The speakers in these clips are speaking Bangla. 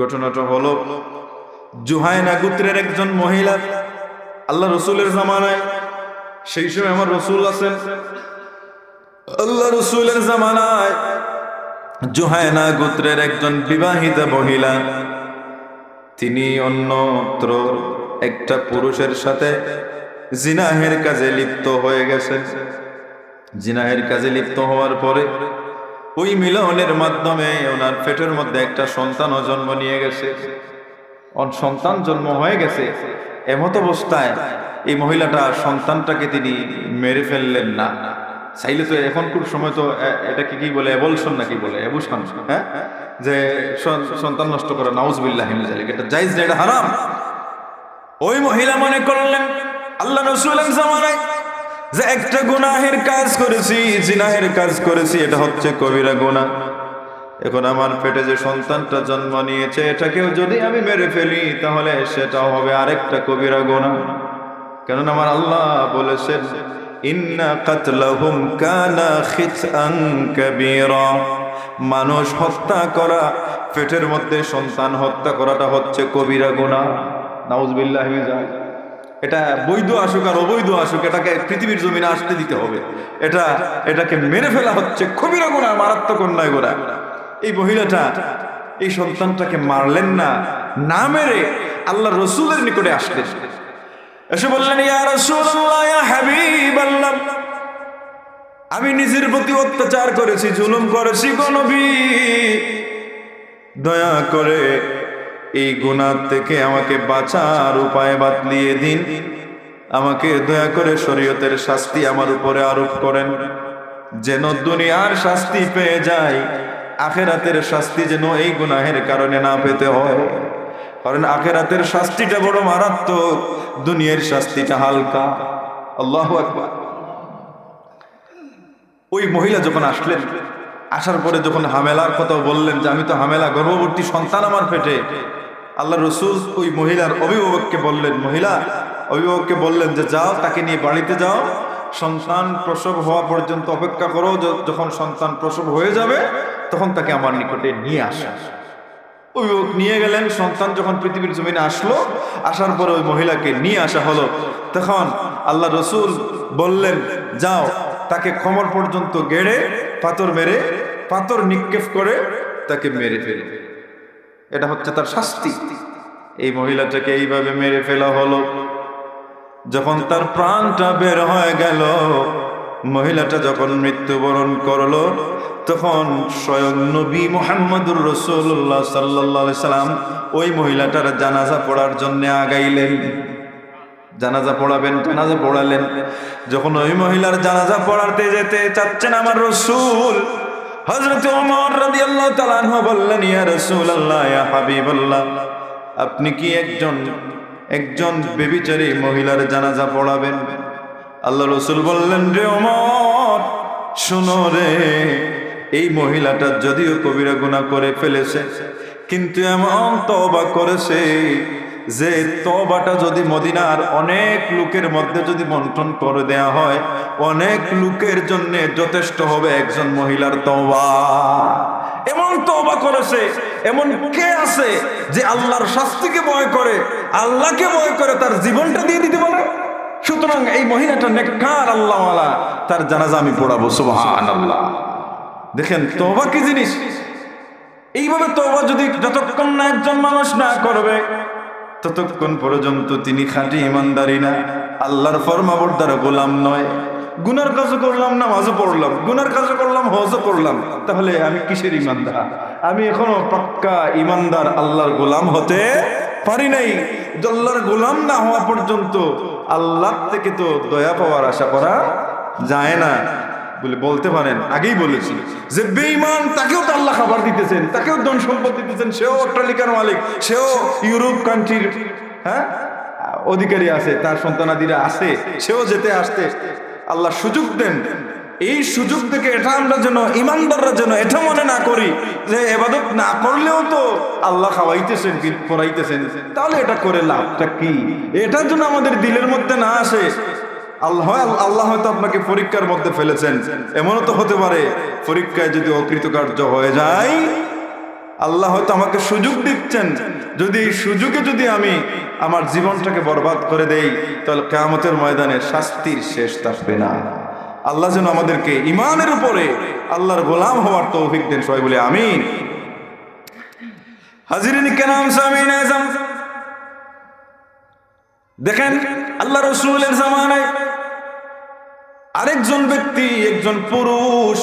ঘটনাটা হলো জুহাইনা গোত্রের একজন মহিলা আল্লাহ রসুলের জামানায়, সেই সময় আমার রসুল আছেন, আল্লাহ রসুলের জামানায় জুহাইনা গোত্রের একজন বিবাহিতা মহিলা, তিনি অন্যত্র একটা পুরুষের সাথে জিনাহের কাজে লিপ্ত হয়ে গেছেন। জিনাহের কাজে লিপ্ত হওয়ার পরে ওই মিলনের মাধ্যমে ওনার পেটের মধ্যে একটা সন্তানও জন্ম নিয়ে গেছে। সন্তান জন্ম হয়ে গেছে, এমত অবস্থায় এই মহিলাটা সন্তানটাকে তিনি মেরে ফেললেন না। চাইলে তো এখনকার সময় তো এটাকে কি বলে, এবলশন নাকি বলে, এবুশন, হ্যাঁ, যে সন্তান নষ্ট করা, নাউজুবিল্লাহ মিন যালিক, এটা জায়েজ না, এটা হারাম। ওই মহিলা মনে করলেন আল্লাহ রাসূলের জামানায় যে একটা গুনাহের কাজ করেছি, জিনাহের কাজ করেছি, এটা হচ্ছে কবিরা গুনাহ। এখন আমার পেটে যে সন্তানটা জন্ম নিয়েছে, এটাকেও যদি আমি মেরে ফেলি তাহলে সেটা হবে আরেকটা কবিরা গুনাহ। কারণ আমার আল্লাহ বলেছেন ইন্না কাতলাহুম কানা খিতআন কাবীরা, মানুষ হত্যা করা, পেটের মধ্যে সন্তান হত্যা করাটা হচ্ছে কবিরা গুনাহ। নাউজুবিল্লাহ মিন যালিক। এটা বৈধ আসুক আর অবৈধ আসুক, এটাকে পৃথিবীর জমিনে আসতে দিতে হবে। এটাকে মেরে ফেলা হচ্ছে কবিরা গুনাহ, মারাত্মক অন্যায় গুনাহ। এই মহিলাটা এই সন্তানটাকে মারলেন না, না মেরে আল্লাহ রসুলের নিকটে আসলেন, এসে বললেন ইয়া রাসূলুল্লাহ, ইয়া হাবিবাল্লাহ, আমি নিজের প্রতি অত্যাচার করেছি, জুলুম করেছি গো নবী, দয়া করে এই গুনাহ থেকে আমাকে বাঁচার উপায় বাতলিয়ে দিন, আমাকে দয়া করে শরীয়তের শাস্তি আমার উপরে আরোপ করেন, যেন দুনিয়ার শাস্তি পেয়ে যায়, আখিরাতের শাস্তি যেন এই গুনাহের কারণে না পেতে হয়। কারণ আখিরাতের শাস্তিটা বড় মারাত্মক, দুনিয়ার শাস্তিটা হালকা। আল্লাহু আকবার। ওই মহিলা যখন আসলেন, আসার পরে যখন হামেলার কথা বললেন যে আমি তো হামেলা, গর্ভবতী সন্তান আমার পেটে, আল্লাহ রসুল ওই মহিলার অভিভাবককে বললেন, অভিভাবককে বললেন যে যাও, তাকে নিয়ে বাড়িতে যাও, সন্তান প্রসব হওয়া পর্যন্ত অপেক্ষা করো, যখন সন্তান প্রসব হয়ে যাবে তখন তাকে আমার নিকটে নিয়ে আসা। অভিভাবক নিয়ে গেলেন। সন্তান যখন পৃথিবীর জমিনে আসলো, আসার পরে ওই মহিলাকে নিয়ে আসা হলো, তখন আল্লাহ রসুল বললেন যাও, তাকে কোমর পর্যন্ত গেড়ে পাথর মেরে, পাথর নিক্ষেপ করে তাকে মেরে ফেলে, এটা হচ্ছে তার শাস্তি। এই মহিলাটাকে এইভাবে মেরে ফেলা হলো। যখন তার প্রাণটা বের হয়ে গেল, মহিলাটা যখন মৃত্যুবরণ করলো, তখন স্বয়ং নবী মুহাম্মদুর রাসূলুল্লাহ সাল্লাল্লাহু আলাইহি সাল্লাম ওই মহিলাটার জানাজা পড়ার জন্য আগাইলেন। জানাজা পড়াবেন, জানাজা পড়ালেন। যখন ওই মহিলার জানাজা পড়াতে যেতে চাচ্ছেন আমার রাসূল, হযরত ওমর রাদিয়াল্লাহু তাআলা আনহু বললেন ইয়া রাসূলুল্লাহ, ইয়া হাবিবাল্লাহ, আপনি কি একজন বেবিচারী মহিলার জানাজা পড়াবেন? আল্লাহ রসুল বললেন রে ওমর, শোনো রে, এই মহিলাটা যদিও কবিরা গুনাহ করে ফেলেছে, কিন্তু এমন তওবা করেছে যে তওবাটা যদি মদিনার অনেক লোকের মধ্যে যদি বন্টন করে দেয়া হয়, অনেক লোকের জন্য যথেষ্ট হবে একজন মহিলার তওবা। এমন তওবা করেছে, এমন কে আছে যে আল্লাহর শাস্তিকে ভয় করে, আল্লাহকে ভয় করে তার জীবনটা দিয়ে দিতে পারে? সুতরাং এই মহিলাটা নেককার, আল্লাহওয়ালা, তার জানাজা আমি পড়াবো। সুবহানাল্লাহ। দেখেন তওবা কি জিনিস। এইভাবে তওবা যদি যতক্ষণ না একজন মানুষ না করবে, ততক্ষণ পর্যন্ত তিনি খাঁটি ইমানদারি না, আল্লাহর ফরমাবরদার গোলাম নয়। গুনার কাজও করলাম, নামাজও পড়লাম, গুনার কাজও করলাম, হজও করলাম, তাহলে আমি কিসের ইমানদার? আমি এখনো পাক্কা ইমানদার, আল্লাহর গোলাম হতে পারি নাই। আল্লাহর গোলাম না হওয়া পর্যন্ত আল্লাহ থেকে তো দয়া পাওয়ার আশা করা যায় না বলে বলতে পারেন। আগেই বলেছি যে বেঈমান, তাকেও তো আল্লাহ খাবার দিতেছেন, তাকেও ধন সম্পদ দিতেছেন, সেও অট্টালিকার মালিক, সেও ইউরোপ কান্ট্রির অধিকারী আছে, তার সন্তানাদিরা আছে, সেও যেতে আসতে আল্লাহ সুযোগ দেন। এই সুযোগ থেকে এটা আমরা যেন, ইমানদাররা যেন এটা মনে না করি যে ইবাদত না করলেও তো আল্লাহ খাওয়াইতেছেন, পড়াইতেছেন, তাহলে এটা করে লাভটা কি? এটা যেন আমাদের দিলের মধ্যে না আসে। আল্লাহ হয়তো আপনাকে পরীক্ষার মধ্যে ফেলেছেন, এমনও তো হতে পারে পরীক্ষায় যদি অকৃতকার্য হয়ে যায় আল্লাহ হয়তো আমাকে সুযোগ দিচ্ছেন, যদি এই সুযোগে যদি আমি আমার জীবনটাকে বরবাদ করে দেই, তাহলে কিয়ামতের ময়দানে শাস্তির শেষ থাকবে না। আল্লাহ যেন আমাদেরকে ঈমানের উপরে আল্লাহর গোলাম হওয়ার তৌফিক দেন, সবাই বলে আমিন। হাজিরিন কেরাম, সামিন আযম, দেখেন আল্লাহ রাসূলের জামানায় আরেকজন ব্যক্তি, একজন পুরুষ,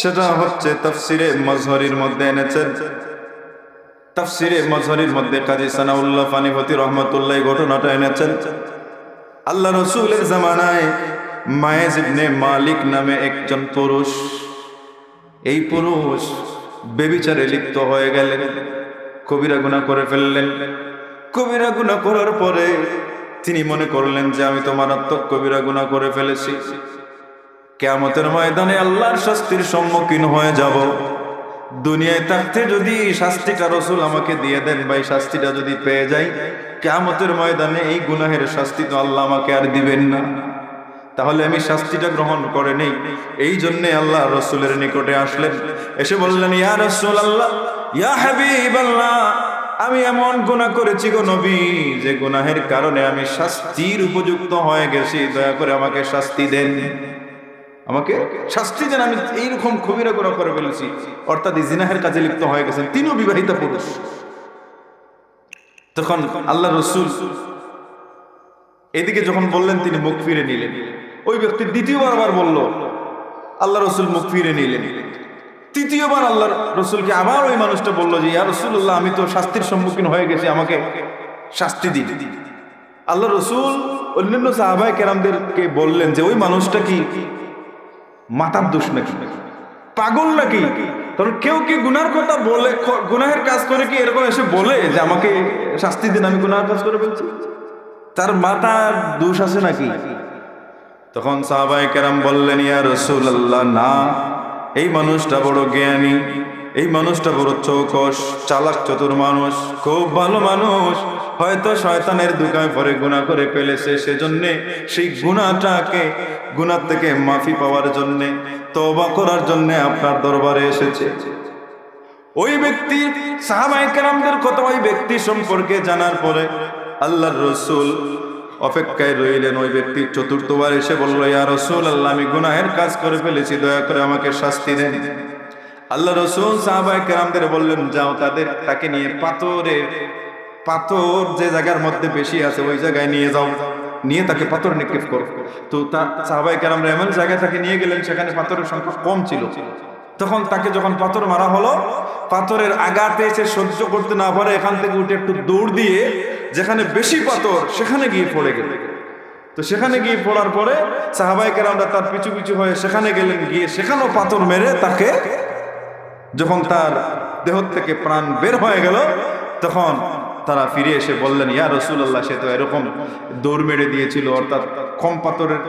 সেটা হচ্ছে তাফসিরে মাজহারির মধ্যে এনেছেন। তাফসিরে মাজহারির মধ্যে কাজী সানাউল্লাহ ফানিপতি রহমাতুল্লাহ ঘটনাটা এনেছেন। আল্লাহ রাসূলের জামানায় মায়েজ ইবনে মালিক নামে একজন পুরুষ, এই পুরুষ ব্যভিচারে লিপ্ত হয়ে গেলেন, কবিরা গুনাহ করে ফেললেন। কবিরা গুনাহ করার পরে তিনি মনে করলেন যে আমি তো মারাত্মক কবিরা গুনাহ করে ফেলেছি, কিয়ামতের ময়দানে আল্লাহর শাস্তির সম্মুখীন হয়ে যাব। দুনিয়ায় থাকতে যদি শাস্তিটা রাসূল আমাকে দিয়ে দেন, ভাই শাস্তিটা যদি পেয়ে যাই, কিয়ামতের ময়দানে এই গুনাহের শাস্তি তো আল্লাহ আমাকে আর দিবেন না, তাহলে আমি শাস্তিটা গ্রহণ করে নেই। এই জন্যে আল্লাহ রাসূলের নিকটে আসলেন, এসে বললেন, ইয়া রাসূলুল্লাহ, ইয়া হাবিবাল্লাহ, আমি এমন গুনাহ করেছি গো নবী, যে গুনাহের কারণে আমি শাস্তির উপযুক্ত হয়ে গেছি, দয়া করে আমাকে শাস্তি দেন, আমাকে শাস্তি দেন, আমি এইরকম কবিরা গুনাহ করে ফেলেছি। অর্থাৎ জিনাহের কাজে লিপ্ত হয়ে গেছেন, তিনিও বিবাহিত পুরুষ। তখন আল্লাহ রাসূল এদিকে যখন বললেন, তিনি মুখ ফিরে নিলেন। ওই ব্যক্তি দ্বিতীয়বার আবার বলল, আল্লাহ রাসূল মুখ ফিরে নিলেন। তৃতীয়বার আল্লাহ রাসূলকে আবার ওই মানুষটা বলল যে, ইয়া রাসূলুল্লাহ, আমি তো শাস্তির সম্মুখীন হয়ে গেছি, আমাকে শাস্তি দিন। আল্লাহ রাসূল অন্যান্য সাহাবায়ে কেরামদেরকে বললেন যে, ওই মানুষটা কি মাথার দোষ নাকি, পাগল নাকি? কারণ কেউ কি গুনার কথা বলে, গুনাহের কাজ করে কি এরকম এসে বলে যে আমাকে শাস্তি দিন, আমি গুনাহের কাজ করে ফেলছি? তার মাথার দোষ আছে নাকি? তখন সাহাবায়ে কেরাম বললেন, ইয়া রাসূলুল্লাহ, না, এই মানুষটা বড় জ্ঞানী, এই মানুষটা বড় চৌকস, চালাক চতুর মানুষ, খুব ভালো মানুষ, হয়তো শয়তানের দুকায় পরে গুনাহ করে ফেলেছে, সেজন্য সেই গুনাহ থেকে মাফি পাওয়ার জন্য, তওবা করার জন্য আপনার দরবারে এসেছে। ওই ব্যক্তি, সাহাবায়ে কেরামদের কথা ওই ব্যক্তি সম্পর্কে জানার পরে আল্লাহর রাসূল অপেক্ষায় রইলেন। ওই ব্যক্তি চতুর্থবার এসে বলল, ইয়া রাসূলুল্লাহ, আমি গুনাহের কাজ করে ফেলেছি, দয়া করে আমাকে শাস্তি দেন। আল্লাহ রাসূল সাহাবায়ে কেরামদের বললেন, যাও তাকে নিয়ে পাথর যে জায়গার মধ্যে বেশি আছে ওই জায়গায় নিয়ে যাও, নিয়ে তাকে পাথর নিক্ষেপ করো। তো সাহাবায়ে কেরামরা এমন জায়গায় তাকে নিয়ে গেলেন, সেখানে পাথরের সংখ্যা কম ছিল। তখন তাকে যখন পাথর মারা হলো, পাথরের আঘাতে সে সহ্য করতে না পারে এখান থেকে উঠে একটু দৌড় দিয়ে যেখানে বেশি পাথর সেখানে গিয়ে পড়ে গেল। তো সেখানে গিয়ে পড়ার পরে সাহাবায়ে কেরামরা তার পিছু পিছু হয়ে সেখানে গেলেন, গিয়ে সেখানেও পাথর মেরে তাকে, যখন তার দেহ থেকে প্রাণ বের হয়ে গেল, তখন তারা ফিরে এসে বললেন, ইয়া রাসূলুল্লাহ, সে তো এরকম দৌড় মেরে দিয়েছিল, অর্থাৎ কম পাথরের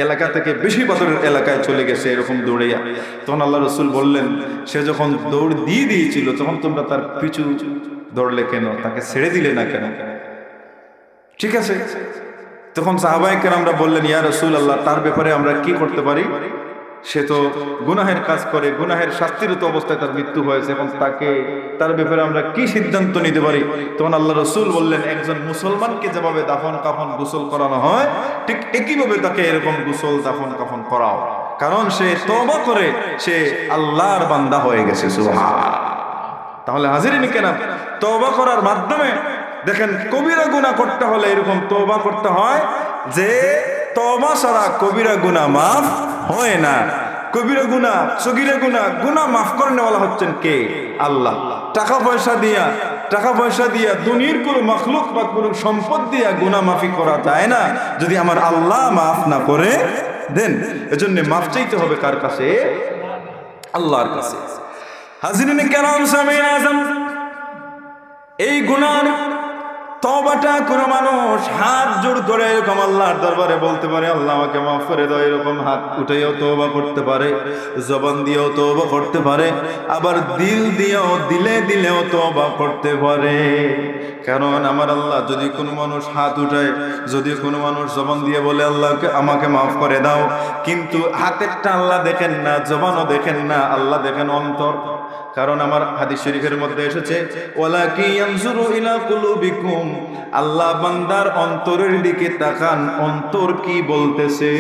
এলাকা থেকে বেশি পাথরের এলাকায় চলে গেছে এরকম দৌড়াইয়া। তখন আল্লাহ রাসূল বললেন, সে যখন দৌড় দিয়ে দিয়েছিল, তখন তোমরা তার পিছু দৌড়লে কেন, তাকে ছেড়ে দিলে না কেন? ঠিক আছে। তখন সাহাবায়ে কেরামরা বললেন, ইয়া রাসূলুল্লাহ, তার ব্যাপারে আমরা কি করতে পারি? সে তো গুনাহের কাজ করে, গুনাহের শাস্তিরত অবস্থায় তার মৃত্যু হয়েছে, এখন তার ব্যাপারে আমরা কি সিদ্ধান্ত নিতে পারি? তখন আল্লাহ রাসূল বললেন, একজন মুসলমানকে যেভাবে দাফন কাফন গোসল করানো হয়, ঠিক একইভাবে তাকে এরকম গোসল দাফন কাফন করাও, কারণ সে তওবা করে সে আল্লাহর বান্দা হয়ে গেছে। সুবহানাল্লাহ। তাহলে হাজিরিন কেরাম, তওবা করার মাধ্যমে দেখেন, কবিরা গুনাহ করতে হলে এরকম তওবা করতে হয় যে তওবা ছাড়া কবিরা গুনাহ মাফ হয় না। কবিরা গুনাহ, সগীরা গুনাহ মাফ করে নেওয়ালা হচ্ছেন কে? আল্লাহ। টাকা পয়সা দিয়া দুনিয়ার কোনো মাখলুক বা কোনো সম্পদ দিয়া গুনাহ মাফি করা যায় না যদি আমার আল্লাহ মাফ না করে দেন। এজন্য মাফ চাইতে হবে কার কাছে? আল্লাহর কাছে। হাজিরিন কেরাম, সামিন আযম, এই গুনার তওবাটা কোনো মানুষ হাত জোড় করে এরকম আল্লাহর দরবারে বলতে পারে, আল্লাহ আমাকে মাফ করে দাও, এরকম হাত উঠেও তওবা করতে পারে, জবান দিয়েও তওবা করতে পারে, আবার দিলেও তওবা করতে পারে। কারণ আমার আল্লাহ, যদি কোনো মানুষ হাত উঠায়, যদি কোনো মানুষ জবান দিয়ে বলে আল্লাহকে আমাকে মাফ করে দাও, কিন্তু হাতেরটা আল্লাহ দেখেন না, জবানও দেখেন না, আল্লাহ দেখেন অন্তর। কারণ আমার হাদিস শরীফের মধ্যে এসেছে ওয়ালাকি ইয়ানজুরু ইলা কুলুবিকুম, আল্লাহ বান্দার অন্তরের দিকে তাকান, অন্তর কি বলতেছে।